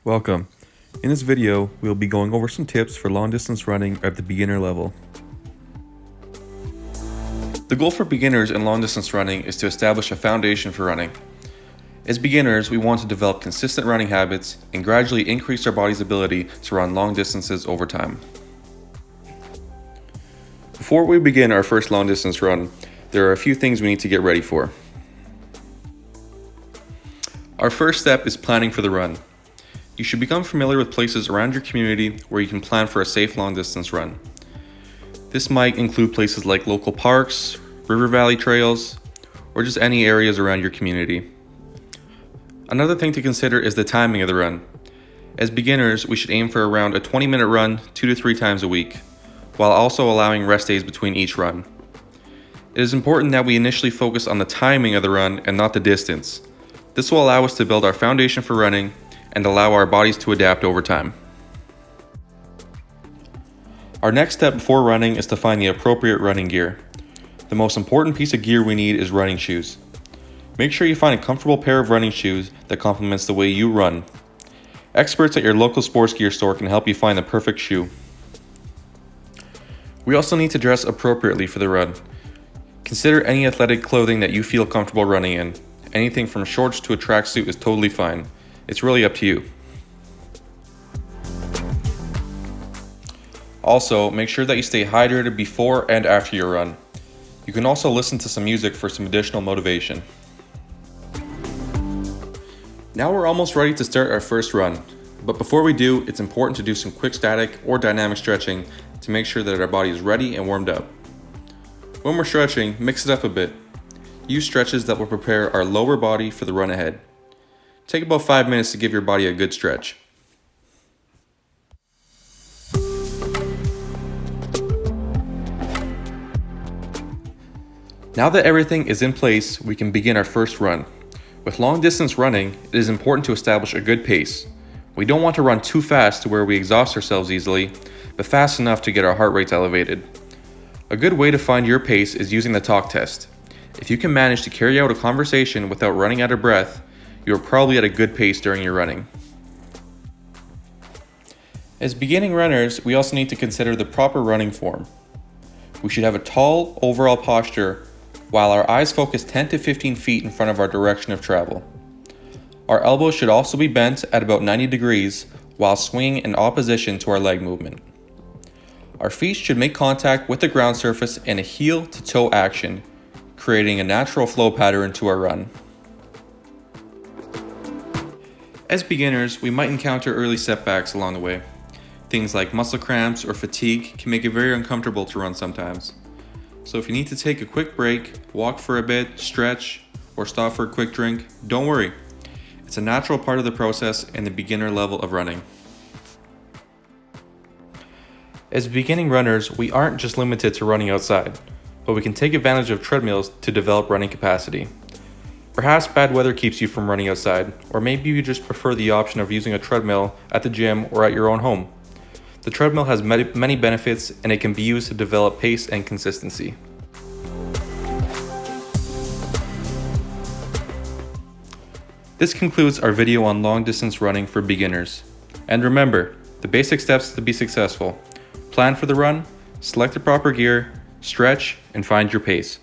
Welcome. In this video, we'll be going over some tips for long distance running at the beginner level. The goal for beginners in long distance running is to establish a foundation for running. As beginners, we want to develop consistent running habits and gradually increase our body's ability to run long distances over time. Before we begin our first long distance run, there are a few things we need to get ready for. Our first step is planning for the run. You should become familiar with places around your community where you can plan for a safe long distance run. This might include places like local parks, river valley trails, or just any areas around your community. Another thing to consider is the timing of the run. As beginners, we should aim for around a 20-minute run 2 to 3 times a week, while also allowing rest days between each run. It is important that we initially focus on the timing of the run and not the distance. This will allow us to build our foundation for running and allow our bodies to adapt over time. Our next step before running is to find the appropriate running gear. The most important piece of gear we need is running shoes. Make sure you find a comfortable pair of running shoes that complements the way you run. Experts at your local sports gear store can help you find the perfect shoe. We also need to dress appropriately for the run. Consider any athletic clothing that you feel comfortable running in. Anything from shorts to a tracksuit is totally fine. It's really up to you. Also, make sure that you stay hydrated before and after your run. You can also listen to some music for some additional motivation. Now we're almost ready to start our first run, but before we do, it's important to do some quick static or dynamic stretching to make sure that our body is ready and warmed up. When we're stretching, mix it up a bit. Use stretches that will prepare our lower body for the run ahead. Take about 5 minutes to give your body a good stretch. Now that everything is in place, we can begin our first run. With long distance running, it is important to establish a good pace. We don't want to run too fast to where we exhaust ourselves easily, but fast enough to get our heart rates elevated. A good way to find your pace is using the talk test. If you can manage to carry out a conversation without running out of breath, you are probably at a good pace during your running. As beginning runners, we also need to consider the proper running form. We should have a tall overall posture while our eyes focus 10 to 15 feet in front of our direction of travel. Our elbows should also be bent at about 90 degrees while swinging in opposition to our leg movement. Our feet should make contact with the ground surface in a heel to toe action, creating a natural flow pattern to our run. As beginners, we might encounter early setbacks along the way. Things like muscle cramps or fatigue can make it very uncomfortable to run sometimes. So if you need to take a quick break, walk for a bit, stretch, or stop for a quick drink, don't worry. It's a natural part of the process in the beginner level of running. As beginning runners, we aren't just limited to running outside, but we can take advantage of treadmills to develop running capacity. Perhaps bad weather keeps you from running outside, or maybe you just prefer the option of using a treadmill at the gym or at your own home. The treadmill has many benefits, and it can be used to develop pace and consistency. This concludes our video on long distance running for beginners. And remember, the basic steps to be successful: plan for the run, select the proper gear, stretch, and find your pace.